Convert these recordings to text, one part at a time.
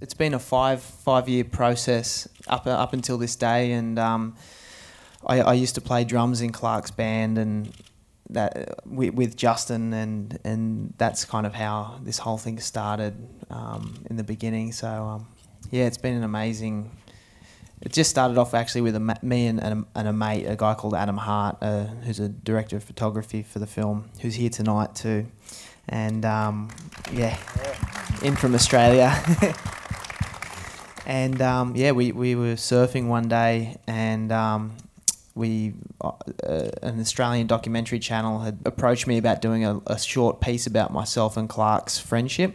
It's been a five-year process up until this day, and I used to play drums in Clark's band, and that with Justin, and that's kind of how this whole thing started in the beginning. So yeah, it's been an amazing. It just started off actually with me and a mate, a guy called Adam Hart, who's a director of photography for the film, who's here tonight too, and yeah, in from Australia. And yeah, we were surfing one day, and an Australian documentary channel had approached me about doing a short piece about myself and Clark's friendship,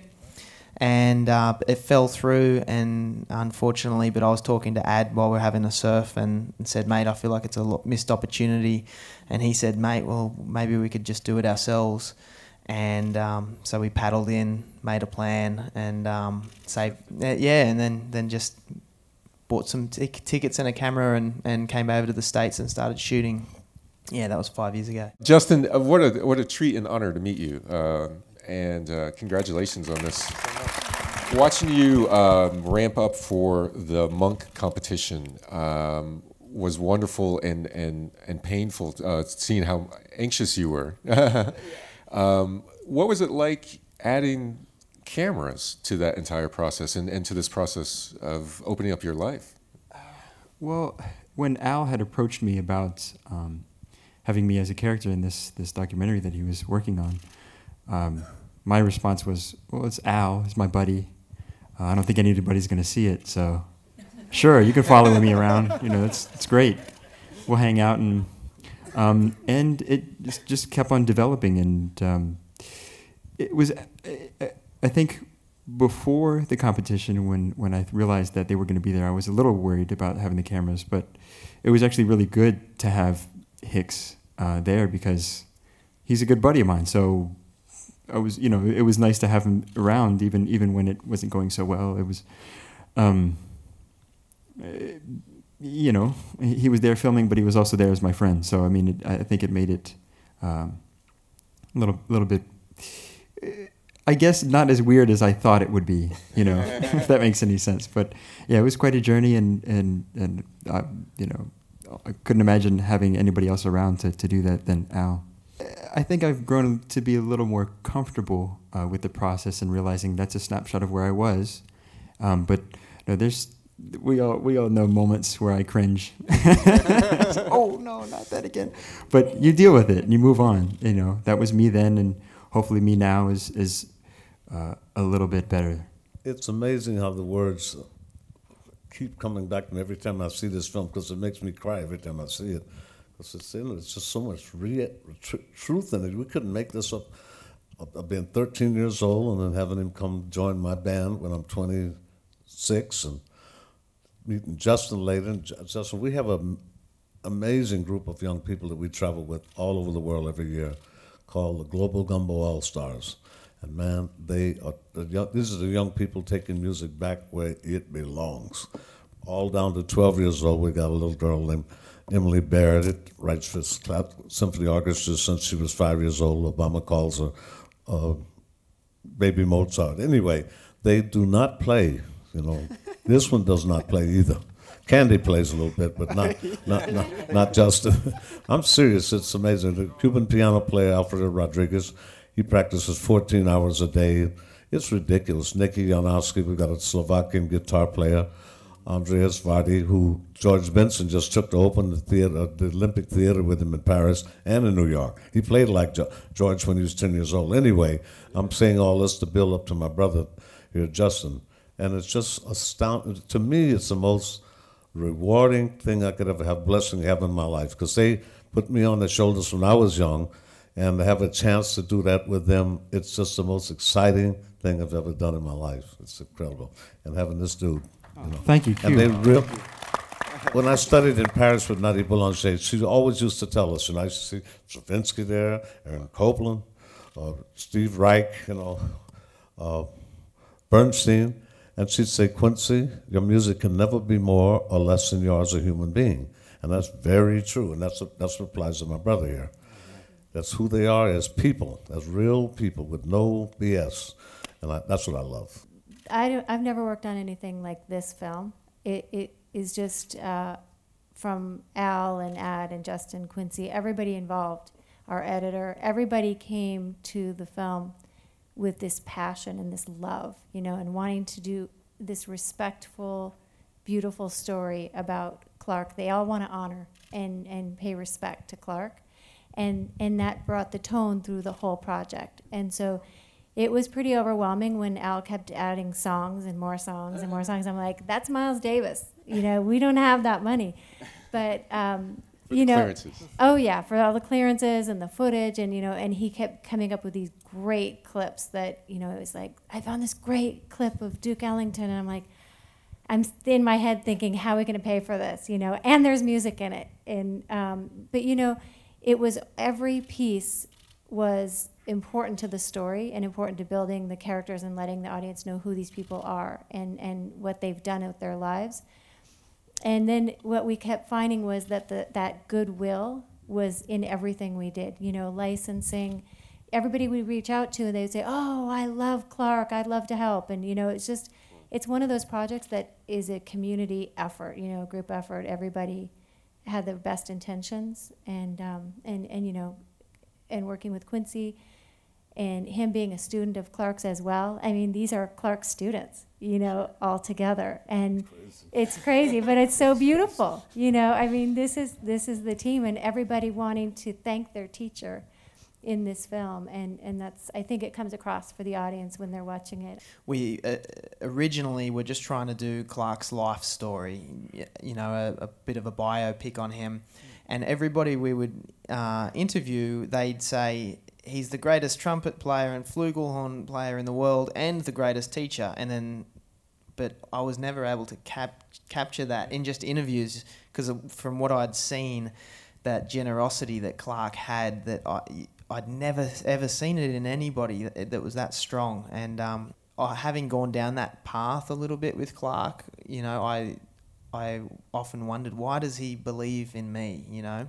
and it fell through, and unfortunately, but I was talking to Ad while we were having a surf, and said, mate, I feel like it's a missed opportunity, and he said, mate, well, maybe we could just do it ourselves. And so we paddled in, made a plan, and saved, yeah, and then just bought some tickets and a camera, and came over to the States and started shooting. Yeah, that was 5 years ago. Justin, what a treat and honor to meet you, and congratulations on this. Watching you ramp up for the Monk competition was wonderful and painful, seeing how anxious you were. What was it like adding cameras to that entire process and to this process of opening up your life? Well, when Al had approached me about having me as a character in this documentary that he was working on, my response was, well, it's Al, it's my buddy. I don't think anybody's going to see it, so sure, you can follow me around. You know, it's great. We'll hang out, and it just kept on developing, and it was, I think, before the competition, when I realized that they were going to be there, I was a little worried about having the cameras, but it was actually really good to have Hicks there, because he's a good buddy of mine. So I was, you know, it was nice to have him around, even when it wasn't going so well. It was, you know, he was there filming, but he was also there as my friend. So I mean, I think it made it a little bit, I guess, not as weird as I thought it would be. You know, if that makes any sense. But yeah, it was quite a journey, and you know, I couldn't imagine having anybody else around to do that than Al. I think I've grown to be a little more comfortable with the process and realizing that's a snapshot of where I was. But you know, we all know moments where I cringe. Oh no, not that again. But you deal with it and you move on. You know, that was me then, and hopefully me now is a little bit better. It's amazing how the words keep coming back to me every time I see this film, because it makes me cry every time I see it. Because it's just so much truth in it. We couldn't make this up. I've been 13 years old, and then having him come join my band when I'm 26, and meeting Justin later. And Justin, we have an amazing group of young people that we travel with all over the world every year, called the Global Gumbo All-Stars. And man, these are the young people taking music back where it belongs. All down to 12 years old, we got a little girl named Emily Barrett. It writes for symphony orchestra since she was 5 years old. Obama calls her baby Mozart. Anyway, they do not play, you know. This one does not play either. Candy plays a little bit, but not Justin. I'm serious, it's amazing. The Cuban piano player, Alfredo Rodriguez, he practices 14 hours a day. It's ridiculous. Nicky Janowski, we've got a Slovakian guitar player, Andreas Vardy, who George Benson just took to open the Olympic Theater with him in Paris and in New York. He played like George when he was 10 years old. Anyway, I'm saying all this to build up to my brother here, Justin. And it's just astounding. To me, it's the most rewarding thing I could ever have, blessing have in my life, because they put me on their shoulders when I was young, and to have a chance to do that with them, it's just the most exciting thing I've ever done in my life. It's incredible. And having this dude, you know. Thank you. And they when I studied in Paris with Nadia Boulanger, she always used to tell us, and I used to see Stravinsky there, Aaron Copland, Steve Reich, you know, Bernstein, and she'd say, Quincy, your music can never be more or less than you are as a human being. And that's very true, and that's what applies to my brother here. That's who they are as people, as real people with no BS. And that's what I love. I've never worked on anything like this film. It is just from Al and Ad and Justin, Quincy, everybody involved, our editor, everybody came to the film with this passion and this love, you know, and wanting to do this respectful, beautiful story about Clark. They all want to honor and pay respect to Clark. And that brought the tone through the whole project. And so it was pretty overwhelming when Al kept adding songs and more songs and more songs. I'm like, that's Miles Davis. You know, we don't have that money. But, you know. Clearances. Oh, yeah, for all the clearances and the footage. And, you know, and he kept coming up with these great clips that, you know, it was like, I found this great clip of Duke Ellington. And I'm like, I'm in my head thinking, how are we going to pay for this? You know, and there's music in it. And, but, you know, it was every piece was important to the story and important to building the characters and letting the audience know who these people are and what they've done with their lives. And then what we kept finding was that that goodwill was in everything we did. You know, licensing, everybody we reach out to, they would say, oh, I love Clark, I'd love to help. And, you know, it's just, it's one of those projects that is a community effort, you know, a group effort. Everybody had the best intentions, and you know, and working with Quincy and him being a student of Clark's as well. I mean, these are Clark's students, you know, all together, and it's crazy, but it's so beautiful, you know. I mean, this is the team, and everybody wanting to thank their teacher in this film, and that's, I think it comes across for the audience when they're watching it. We originally were just trying to do Clark's life story, you know, a bit of a biopic on him, and everybody we would interview, they'd say he's the greatest trumpet player and flugelhorn player in the world and the greatest teacher, and then, but I was never able to capture that in just interviews, because from what I'd seen, that generosity that Clark had, that I'd never ever seen it in anybody that was that strong. And having gone down that path a little bit with Clark, you know, I often wondered, why does he believe in me, you know?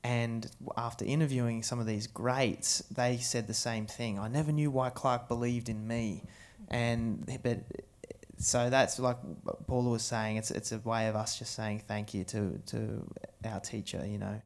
And after interviewing some of these greats, they said the same thing. I never knew why Clark believed in me. But so that's like Paula was saying, it's a way of us just saying thank you to our teacher, you know.